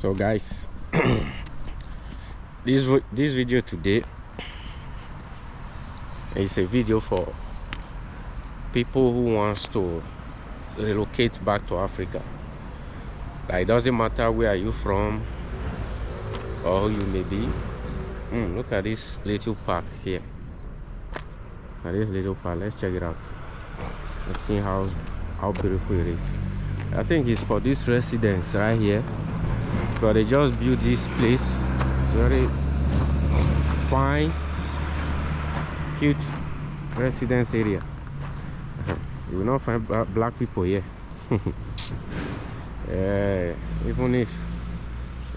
So guys, this video today is a video for people who wants to relocate back to Africa. Like, it doesn't matter where are you from or who you may be. Look at this little park here. Let's check it out. Let's see how beautiful it is. I think it's for this residence right here, because they just built this place. It's very fine, huge residence area. You will not find black people here. Even if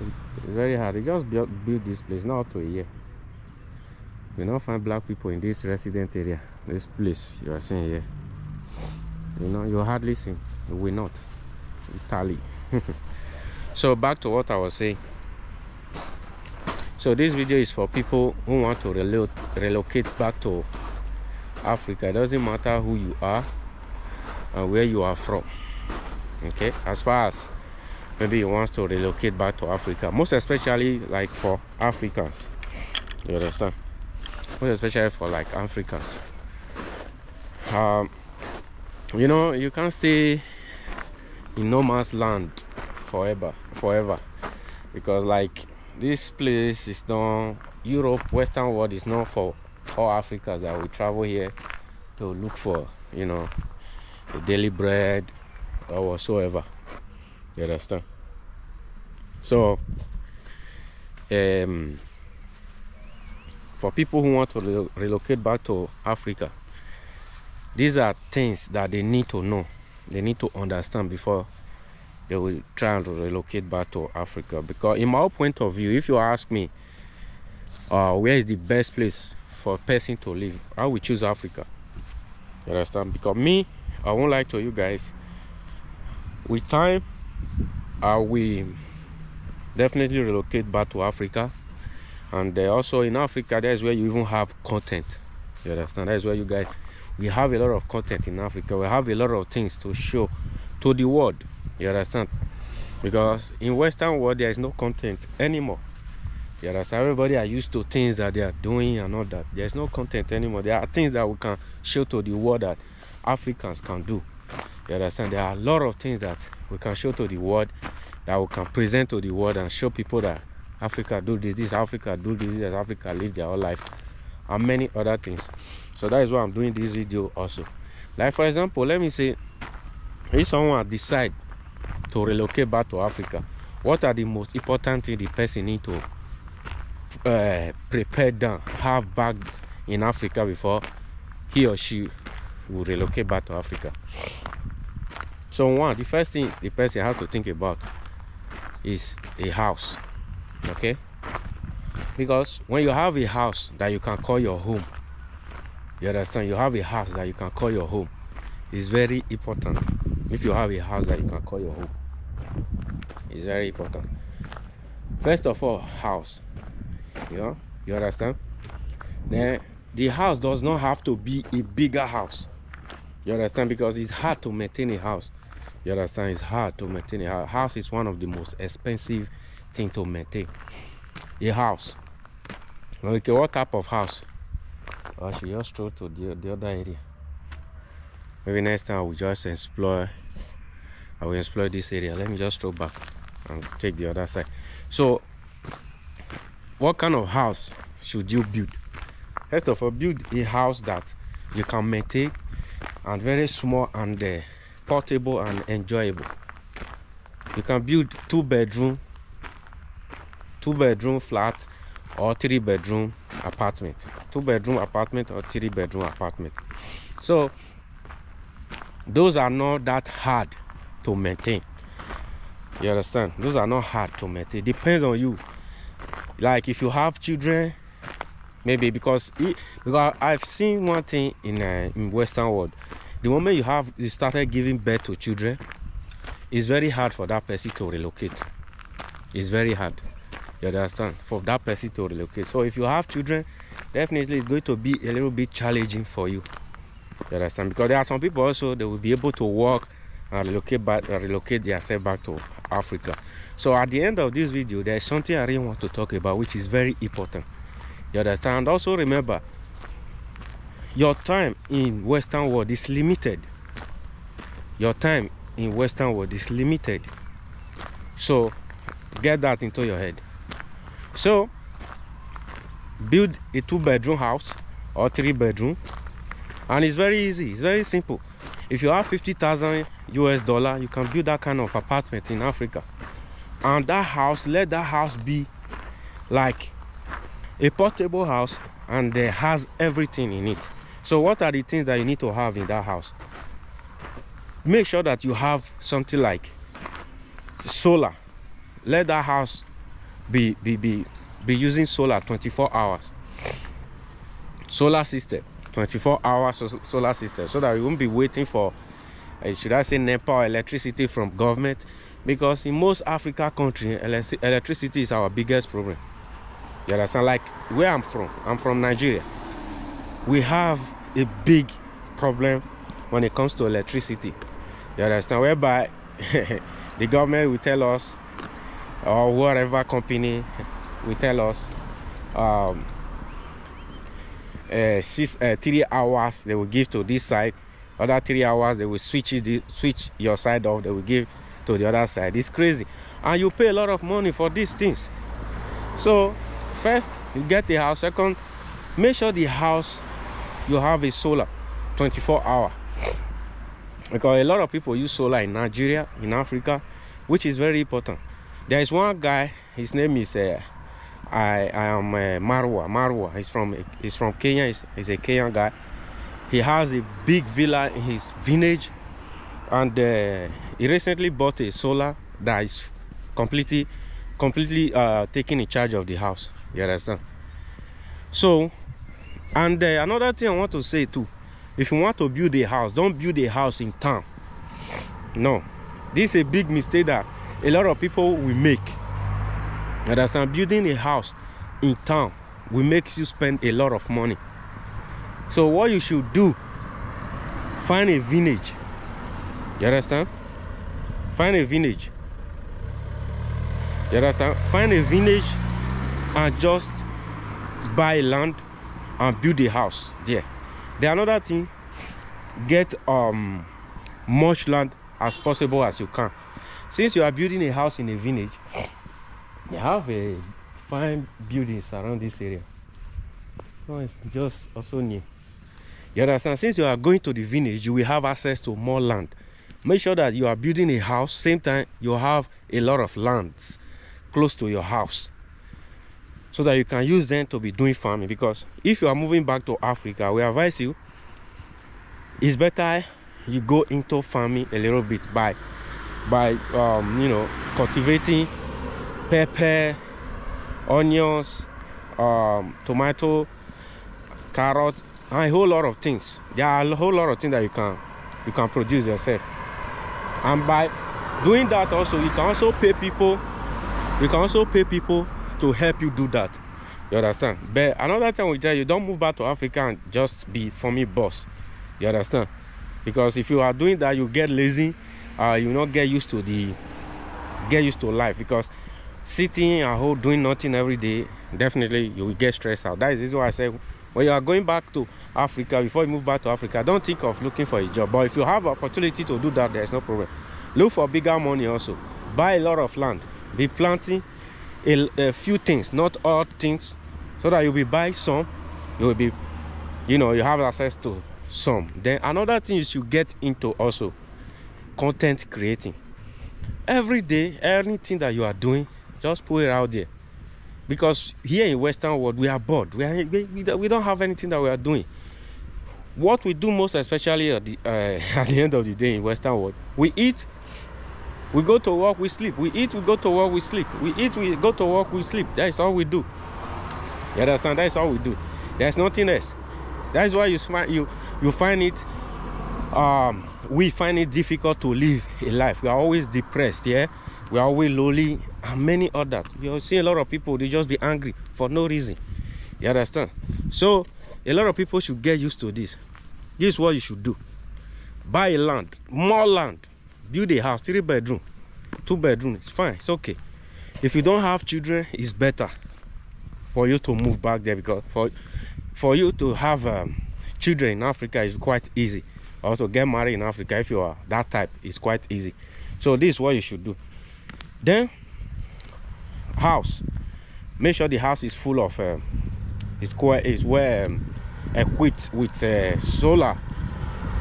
it's very hard, they just built this place not to a year. You will not find black people in this resident area. This place you are seeing here, you hardly see. You will not. Italy. So back to what I was saying. So this video is for people who want to relocate back to Africa. It doesn't matter who you are and where you are from. Okay, as far as maybe you want to relocate back to Africa, most especially like for Africans, you understand, most especially for like Africans. You can't stay in no man's land forever, because like this place is not Europe, Western world is not for all Africans that will travel here to look for the daily bread or whatsoever. You understand? So for people who want to relocate back to Africa, these are things that they need to know, they need to understand before they will try to relocate back to Africa. Because in my point of view, if you ask me where is the best place for a person to live, I will choose Africa. You understand? Because me, I won't lie to you guys, with time I will definitely relocate back to Africa. And also in Africa, that's where you even have content. You understand? That's where you guys, we have a lot of content in Africa. We have a lot of things to show to the world. You understand? Because in Western world there is no content anymore. You understand? Everybody are used to things that they are doing and all that. There is no content anymore. There are things that we can show to the world that Africans can do. You understand? There are a lot of things that we can show to the world, that we can present to the world and show people that Africa do this, Africa do this, Africa live their whole life, and many other things. So that is why I'm doing this video also. Like for example, let me say, if someone decide to relocate back to Africa, what are the most important things the person need to prepare down, have back in Africa before he or she will relocate back to Africa? So the first thing the person has to think about is a house. Okay, because when you have a house that you can call your home, you understand, you have a house that you can call your home, it's very important. If you have a house that you can call your home, it's very important. First of all, house, you understand. Then the house does not have to be a bigger house. You understand? Because it's hard to maintain a house. You understand? It's hard to maintain a house. House is one of the most expensive thing to maintain. A house. Okay, what type of house? I should just stroll to the other area. Maybe next time I will just explore. I will explore this area. Let me just stroll back and take the other side. So, what kind of house should you build? First of all, build a house that you can maintain and very small and portable and enjoyable. You can build two bedroom flat or 3-bedroom apartment. 2-bedroom apartment or 3-bedroom apartment. So those are not that hard to maintain. You understand? Those are not hard to maintain. Depends on you. Like if you have children, maybe because I've seen one thing in Western world. The moment you started giving birth to children, it's very hard for that person to relocate. It's very hard. You understand? For that person to relocate. So if you have children, definitely it's going to be a little bit challenging for you. You understand? Because there are some people also, they will be able to work and relocate themselves back to Africa. So at the end of this video, there is something I really want to talk about, which is very important. You understand? And also remember, your time in Western world is limited. Your time in Western world is limited. So get that into your head. So build a 2-bedroom house or 3-bedroom, and it's very easy, it's very simple. If you have $50,000 US, you can build that kind of apartment in Africa. And that house, let that house be like a portable house, and there has everything in it. So what are the things that you need to have in that house? Make sure that you have something like solar. Let that house be using solar 24 hours. Solar system, 24 hours solar system, so that you won't be waiting for should I say NEPA or electricity from government, because in most African countries electricity is our biggest problem. You understand? Like where I'm from Nigeria. We have a big problem when it comes to electricity. You understand? Whereby the government will tell us, or whatever company will tell us, 3 hours they will give to this side, other 3 hours they will switch your side off, they will give to the other side. It's crazy, and you pay a lot of money for these things. So first, you get the house. Second, make sure the house you have a solar 24 hours, because a lot of people use solar in Nigeria, in Africa, which is very important. There is one guy, his name is I am Marwa. He's from Kenya. He's a Kenyan guy. He has a big villa in his village, and he recently bought a solar that is completely taking in charge of the house. You understand? So, and another thing I want to say too, if you want to build a house, don't build a house in town. No, this is a big mistake that a lot of people will make. You understand? Building a house in town will make you spend a lot of money. So what you should do, find a village. You understand? Find a village. You understand? Find a village and just buy land and build a house there. The another thing, get much land as possible as you can. Since you are building a house in a village, you have a fine buildings around this area. No, it's just also near. You understand? Since you are going to the village, you will have access to more land. Make sure that you are building a house, same time you have a lot of lands close to your house, so that you can use them to be doing farming. Because if you are moving back to Africa, we advise you, it's better you go into farming a little bit by you know, cultivating pepper, onions, tomato, carrot, and a whole lot of things. There are a whole lot of things that you can produce yourself. And by doing that also, you can also pay people. You can also pay people to help you do that. You understand? But another thing we tell you, don't move back to Africa and just be farming boss. You understand? Because if you are doing that, you get lazy. You not get used to life, because sitting at home doing nothing every day, definitely you will get stressed out. That is why I say, when you are going back to Africa, before you move back to Africa, don't think of looking for a job. But if you have opportunity to do that, there's no problem. Look for bigger money also. Buy a lot of land. Be planting a few things, not all things, so that you'll be buying some. You will be, you know, you have access to some. Then another thing is you get into also content creating. Every day, anything that you are doing, just put it out there. Because here in Western world, we are bored. We don't have anything that we are doing. What we do most, especially at the end of the day in Western world, we eat, we go to work, we sleep. We eat, we go to work, we sleep. We eat, we go to work, we sleep. That is all we do. You understand? That is all we do. There's nothing else. That is why you find it. We find it difficult to live a life. We are always depressed. Yeah, we are always lonely, and many others. You see a lot of people, they just be angry for no reason. You understand? So a lot of people should get used to this. This is what you should do. Buy a land, more land, build a house, 3 bedroom. 2 bedroom, it's fine, it's okay. If you don't have children, it's better for you to move back there, because for you to have children in Africa is quite easy. Also, get married in Africa, if you are that type, is quite easy. So this is what you should do. Then house, make sure the house is full of equipped with solar,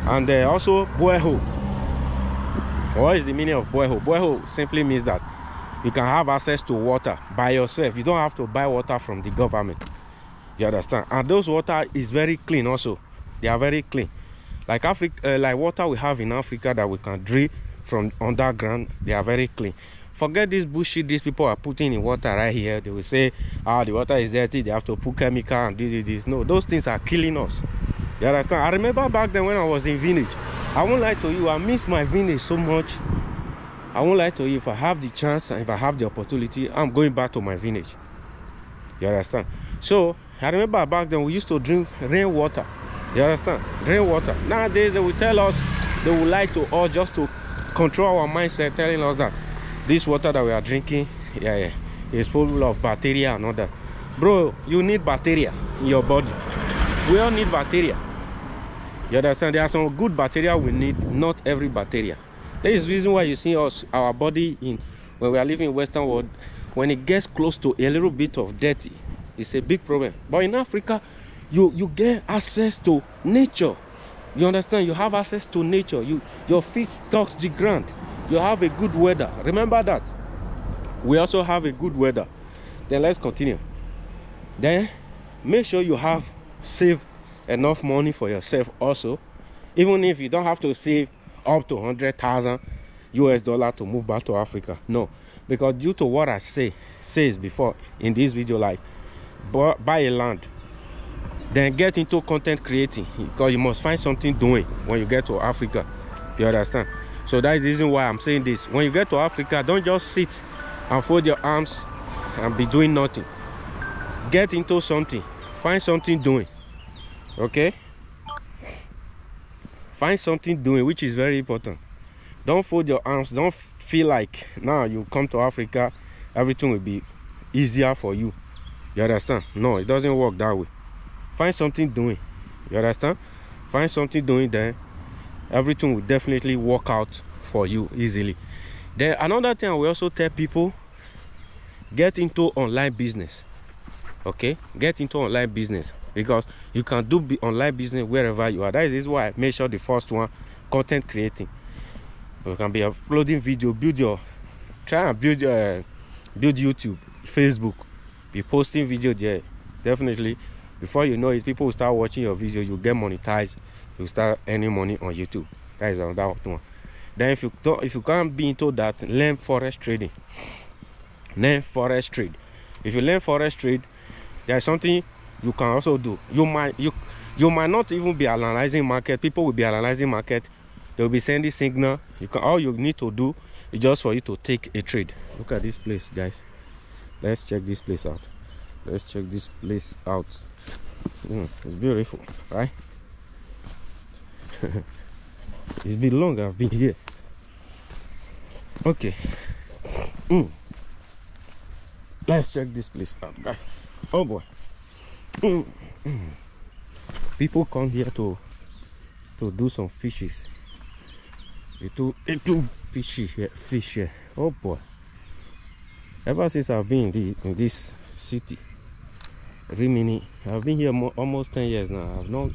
and also borehole. What is the meaning of borehole? Borehole simply means that you can have access to water by yourself. You don't have to buy water from the government. You understand? And those water is very clean also. They are very clean. Like like water we have in Africa that we can drink from underground, they are very clean. Forget this bullshit these people are putting in water right here. They will say, the water is dirty, they have to put chemical and this. No, those things are killing us. You understand? I remember back then when I was in village. I won't lie to you, I miss my village so much. I won't lie to you, if I have the chance and if I have the opportunity, I'm going back to my village. You understand? So I remember back then we used to drink rainwater. You understand? Rainwater. Nowadays they will tell us, they will lie to us just to control our mindset, telling us that this water that we are drinking, is full of bacteria and all that. Bro, you need bacteria in your body. We all need bacteria. You understand? There are some good bacteria we need, not every bacteria. There is reason why you see our body when we are living in Western world, when it gets close to a little bit of dirty, it's a big problem. But in Africa, you get access to nature. You understand? You have access to nature. Your feet touch the ground. You have a good weather. Remember that. We also have a good weather. Then let's continue. Then make sure you have saved enough money for yourself also. Even if you don't have to save up to 100,000 US dollar to move back to Africa. No. Because due to what I says before in this video, like buy a land, then get into content creating, because you must find something doing when you get to Africa. You understand? So that is the reason why I'm saying this. When you get to Africa, don't just sit and fold your arms and be doing nothing. Get into something. Find something doing. Okay? Find something doing, which is very important. Don't fold your arms. Don't feel like now you come to Africa, everything will be easier for you. You understand? No, it doesn't work that way. Find something doing. You understand? Find something doing, then everything will definitely work out for you easily. Then another thing I will also tell people, get into online business. Okay? Get into online business, because you can do online business wherever you are. That is why I made sure the first one, content creating. You can be uploading video, try and build YouTube, Facebook, be posting video there. Definitely, before you know it, people will start watching your video, you get monetized, you start earning money on YouTube. That is another one. Then if you can't be into that, learn forex trading. Learn forex trade. If you learn forex trade, there is something you can also do. You might not even be analyzing market. People will be analyzing market. They will be sending signal. All you need to do is just for you to take a trade. Look at this place, guys. Let's check this place out. Let's check this place out. It's beautiful, right? It's been long I've been here. Okay. Let's check this place out, guys. Oh boy. People come here to do some fishes. They do fish here. Oh boy. Ever since I've been in this city, every minute, I've been here almost 10 years now. I've not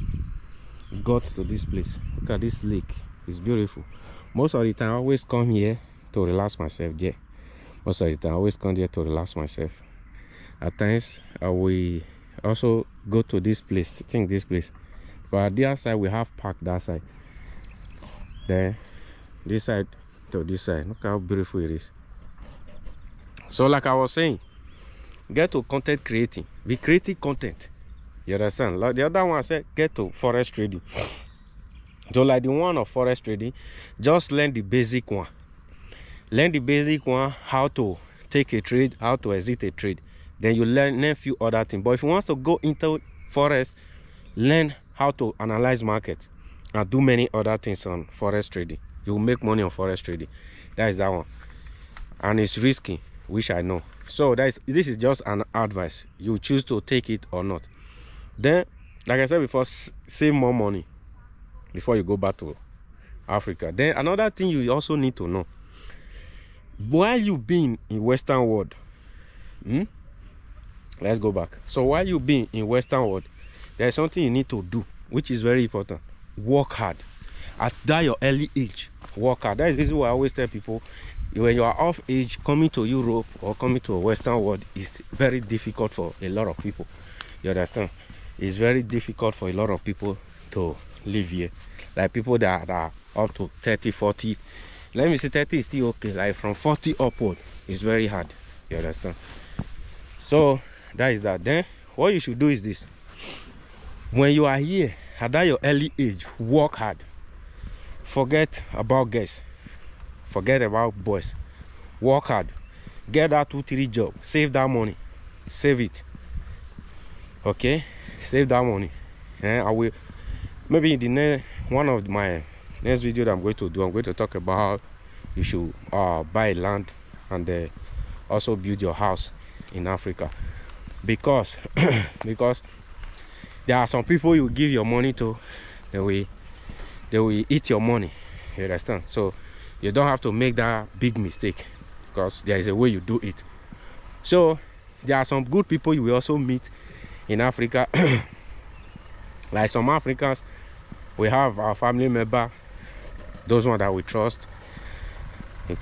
got to this place. Look at this lake. It's beautiful. Most of the time I always come here to relax myself there. Most of the time I always come here to relax myself. At times I will also go to this place, this place. But at the other side we have park that side. Then this side to this side. Look how beautiful it is. So like I was saying, get to content creating. Be creating content. You understand? Like the other one I said, get to forex trading. So like the one of forex trading, just learn the basic one. Learn the basic one, how to take a trade, how to exit a trade. Then you learn a few other things. But if you want to go into forex, learn how to analyze market and do many other things on forex trading. You will make money on forex trading. That is that one. and it's risky, which I know. So this is just an advice. You choose to take it or not. Then, like I said before, save more money before you go back to Africa. Then another thing you also need to know, while you being in Western world, let's go back. So while you being in Western world, there's something you need to do, which is very important. Work hard. At that your early age, work hard. That is the reason why I always tell people, when you are of age, coming to Europe or coming to a Western world is very difficult for a lot of people. You understand? It's very difficult for a lot of people to live here. Like people that are up to 30, 40. Let me say 30 is still okay. Like from 40 upward, it's very hard. You understand? So that is that. Then what you should do is this. When you are here, at that your early age, work hard. Forget about girls. Forget about boys. Work hard. Get that 2-3 job. Save that money. Save it. Okay? Save that money. And I will, maybe in the one of my next video that I'm going to do, I'm going to talk about how you should buy land and also build your house in Africa. Because there are some people you give your money to, they will eat your money. You understand? So you don't have to make that big mistake, because there is a way you do it. So there are some good people you will also meet in Africa. Like some Africans, we have our family member, those ones that we trust. They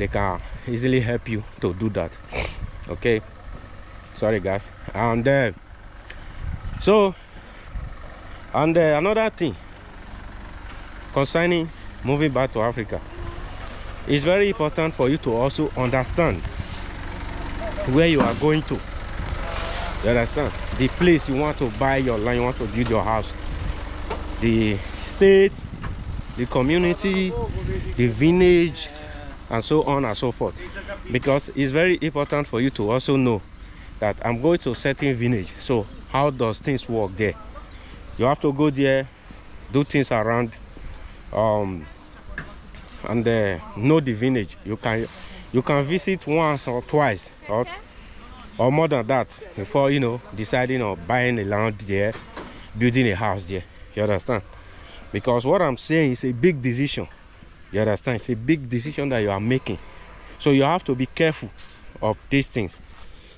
can easily help you to do that. Okay, sorry guys. And another thing concerning moving back to Africa, it's very important for you to also understand where you are going to. You understand? The place you want to buy your land, you want to build your house, the state, the community, the village, and so on and so forth. Because it's very important for you to also know that I'm going to a certain village. So how does things work there? You have to go there, do things around, and know the village. You can visit once or twice or more than that before, you know, deciding on buying a land there, building a house there. You understand? Because what I'm saying is a big decision. You understand? It's a big decision that you are making. So you have to be careful of these things.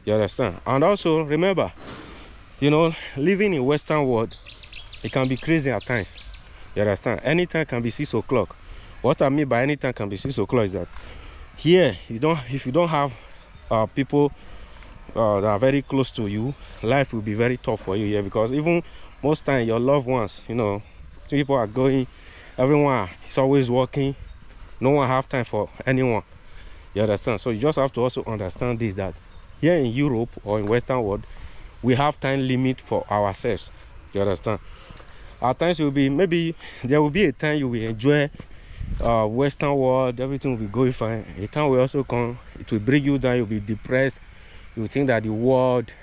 You understand? And also remember, you know, living in Western world, it can be crazy at times. You understand? Anytime can be 6 o'clock. What I mean by anytime can be 6 o'clock is that here if you don't have people that are very close to you, life will be very tough for you here. Because even most time your loved ones, you know, people are going, everyone is always working, no one have time for anyone. You understand? So you just have to also understand this, that here in Europe or in Western world, we have time limit for ourselves. You understand? At times maybe there will be a time you will enjoy Western world, everything will be going fine. A time will also come, it will bring you down, you'll be depressed, you will think that the world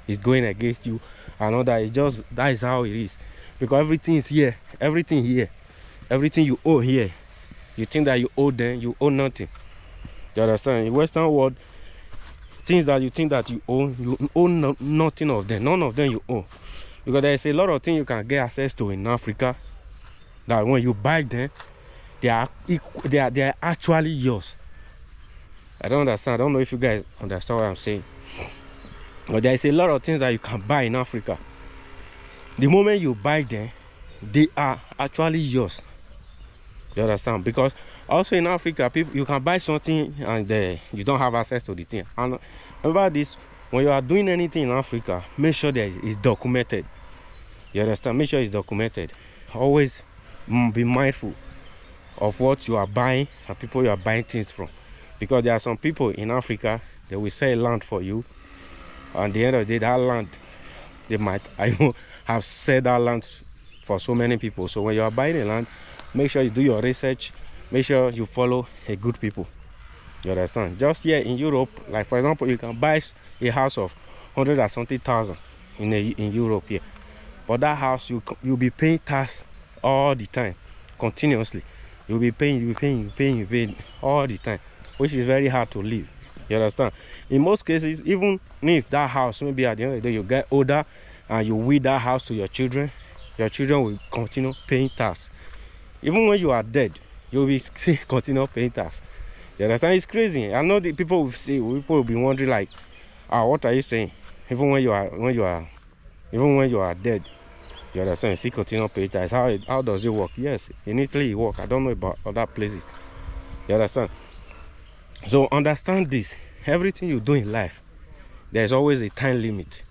is going against you and all that. That is how it is. Because everything is here, everything you owe here, you think that you owe them, you owe nothing. You understand? In Western world, things that you think that you owe nothing of them, none of them you owe. Because there is a lot of things you can get access to in Africa that when you buy them, they are actually yours. I don't understand. I don't know if you guys understand what I'm saying. But there is a lot of things that you can buy in Africa. The moment you buy them, they are actually yours. You understand? Because also in Africa, you can buy something and you don't have access to the thing. And remember this, when you are doing anything in Africa, make sure that it's documented. You understand? Make sure it's documented. Always be mindful of what you are buying and people you are buying things from. Because there are some people in Africa, they will sell land for you. And at the end of the day, that land, they might have sold that land for so many people. So when you are buying a land, make sure you do your research. Make sure you follow a good people. You understand? Just here in Europe, like for example, you can buy a house of 100 or something thousand in Europe here. But that house, you'll be paying tax all the time, continuously. You'll be paying all the time. which is very hard to live. You understand? In most cases, even if that house, maybe at the end of the day you get older and you will that house to your children will continue paying tax. Even when you are dead, you will be still continue paying tax. You understand? It's crazy. I know the people will be wondering like, what are you saying? Even when you are dead, you understand? You still continue paying tax. How does it work? Yes, in Italy it works. I don't know about other places. You understand? So understand this. Everything you do in life, there's always a time limit.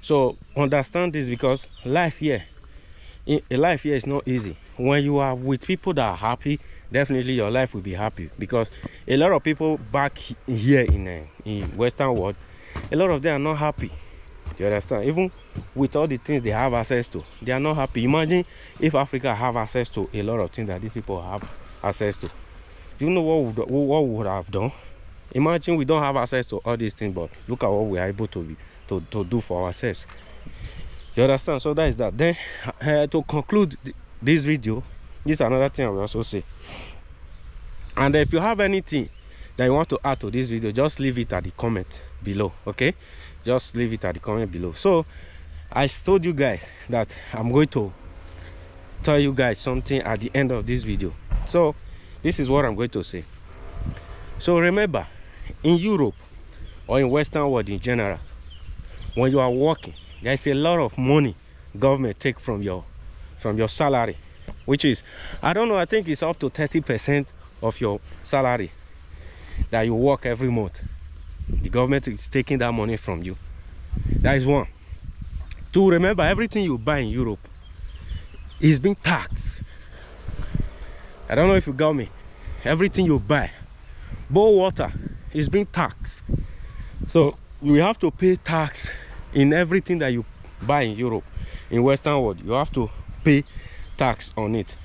So understand this, because life here is not easy. When you are with people that are happy, definitely your life will be happy, because a lot of people back here in Western world, a lot of them are not happy. You understand? Even with all the things they have access to, they are not happy. Imagine if Africa have access to a lot of things that these people have access to. Do you know what we would have done? Imagine we don't have access to all these things, but look at what we are able to do for ourselves. You understand? So that is that. Then to conclude this video, this is another thing I will also say. And if you have anything that you want to add to this video, just leave it at the comment below. Okay, just leave it at the comment below. So I told you guys that I'm going to tell you guys something at the end of this video. So this is what I'm going to say. So remember, in Europe or in Western world in general, when you are working, there's a lot of money government take from your salary, which is, I don't know, I think it's up to 30% of your salary that you work every month. The government is taking that money from you. That is one. Two, remember, everything you buy in Europe is being taxed. I don't know if you got me. Everything you buy, boiled water, is being taxed. So you have to pay tax in everything that you buy in Europe. In Western world, you have to pay tax on it.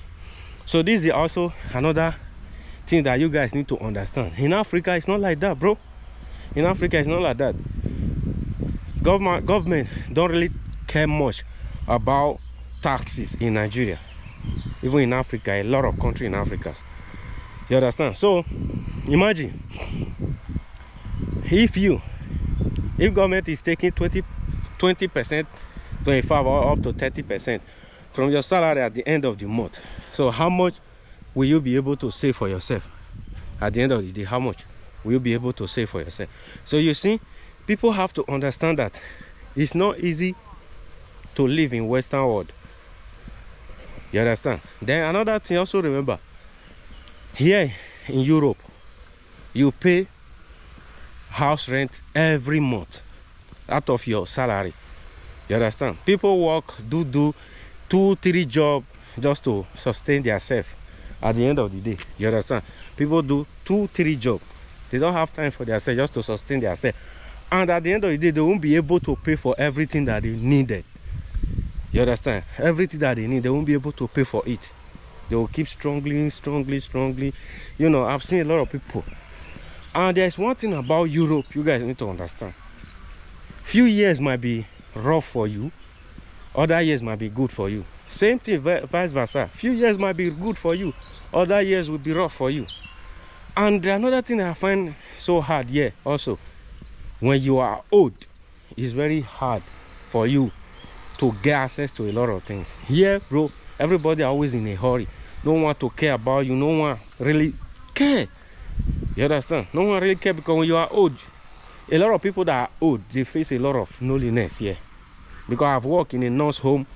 So this is also another thing that you guys need to understand. In Africa, it's not like that, bro. In Africa, it's not like that. Government don't really care much about taxes in Nigeria. Even in Africa, a lot of countries in Africa. You understand? So imagine if government is taking 20%, 25% or up to 30% from your salary at the end of the month. So how much will you be able to save for yourself at the end of the day? How much will you be able to save for yourself? So you see, people have to understand that it's not easy to live in Western world. You understand? Then another thing, also remember, here in Europe, you pay house rent every month out of your salary. You understand? People work, do 2-3 jobs just to sustain themselves at the end of the day. You understand? People do 2-3 jobs. They don't have time for themselves, just to sustain themselves. And at the end of the day, they won't be able to pay for everything that they needed. You understand? Everything that they need, they won't be able to pay for it. They will keep struggling. You know, I've seen a lot of people. And there's one thing about Europe you guys need to understand. Few years might be rough for you, other years might be good for you. Same thing, vice versa. Few years might be good for you, other years will be rough for you. And another thing I find so hard here also, when you are old, it's very hard for you to get access to a lot of things. Here, bro, everybody always in a hurry. No one to care about you. No one really care. You understand? No one really care, because when you are old, a lot of people that are old, they face a lot of loneliness here. Because I've worked in a nurse home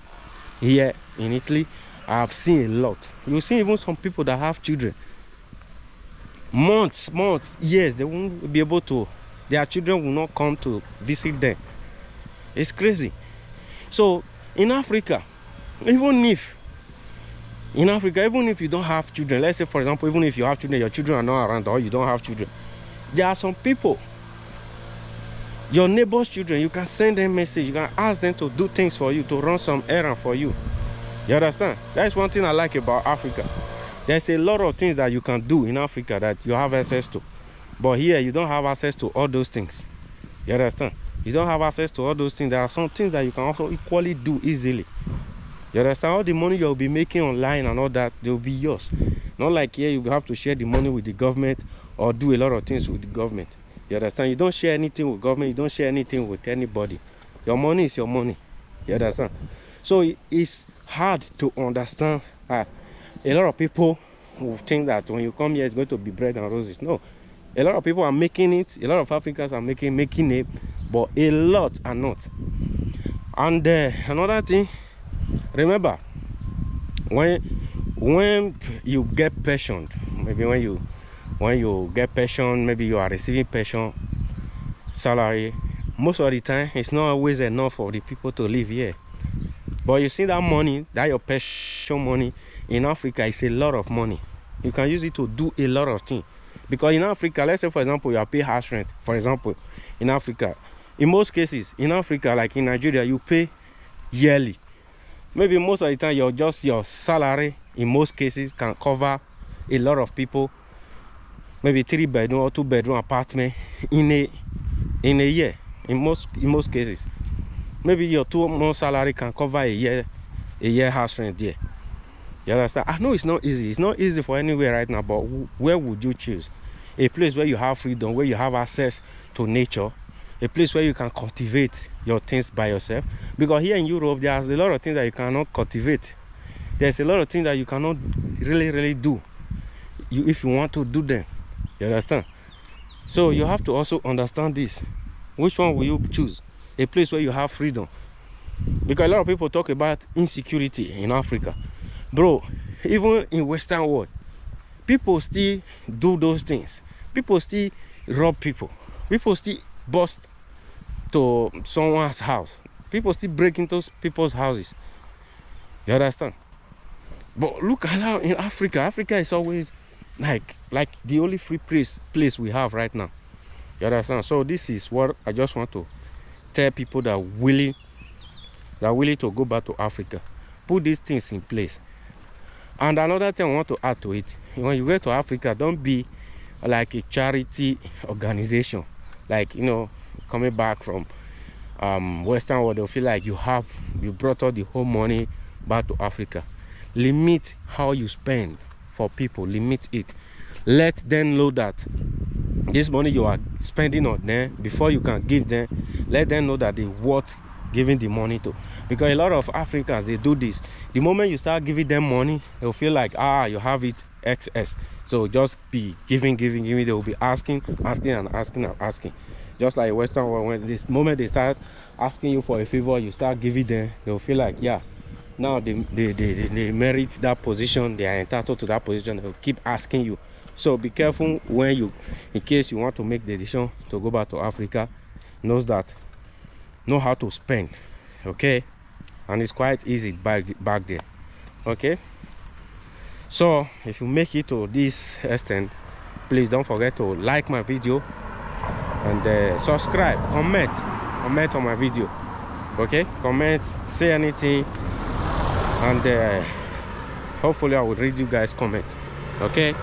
here in Italy. I've seen a lot. You see even some people that have children. Months, years, they won't be able to, their children will not come to visit them. It's crazy. So in Africa, even if you don't have children, let's say for example, even if you have children, your children are not around, or you don't have children, there are some people, your neighbor's children, you can send them message, you can ask them to do things for you, to run some errand for you. You understand? That's one thing I like about Africa. There's a lot of things that you can do in Africa that you have access to, but here you don't have access to all those things. You understand? You don't have access to all those things. There are some things that you can also equally do easily. You understand? All the money you'll be making online and all that, they'll be yours. Not like here you have to share the money with the government, or do a lot of things with the government. You understand? You don't share anything with government, you don't share anything with anybody. Your money is your money. You understand? So it's hard to understand. A lot of people who think that when you come here it's going to be bread and roses. No. A lot of people are making it, a lot of Africans are making it, but a lot are not. And another thing, remember, when you get pensioned, maybe when you get pension, maybe you are receiving pension salary, most of the time it's not always enough for the people to live here. But you see that money, that your pension money in Africa is a lot of money. You can use it to do a lot of things. Because in Africa, let's say for example you are paying house rent. For example, in Africa, in most cases in Africa, like in Nigeria, you pay yearly. Maybe most of the time your salary in most cases can cover a lot of people, maybe 3-bedroom or 2-bedroom apartment in a year. In most cases, maybe your 2-month salary can cover a year house rent there. You understand? I know it's not easy. It's not easy for anywhere right now, but where would you choose? A place where you have freedom, where you have access to nature, a place where you can cultivate your things by yourself. Because here in Europe, there's a lot of things that you cannot cultivate. There's a lot of things that you cannot really do if you want to do them. You understand? So you have to also understand this. Which one will you choose? A place where you have freedom. Because a lot of people talk about insecurity in Africa. Bro, even in Western world, people still do those things. People still rob people. People still bust to someone's house. People still break into people's houses. You understand? But look at how in Africa, Africa is always like the only free place we have right now. You understand? So this is what I just want to tell people that are willing to go back to Africa. Put these things in place. And another thing I want to add to it, when you go to Africa, don't be like a charity organization. Like, you know, coming back from Western world, they'll feel like you brought all the whole money back to Africa. Limit how you spend for people. Limit it. Let them know that this money you are spending on them, before you can give them, let them know that they're worth giving the money to. Because a lot of Africans, they do this. The moment you start giving them money, they'll feel like, you have it excess. So just be giving. They will be asking. Just like Western world, when this moment they start asking you for a favor, you start giving them, they'll feel like, now they merit that position, they are entitled to that position, they'll keep asking you. So be careful when in case you want to make the decision to go back to Africa, know how to spend, okay? And it's quite easy back there, okay? So if you make it to this extent, please don't forget to like my video and subscribe, comment on my video, okay? Comment, say anything, and hopefully I will read you guys comment, okay?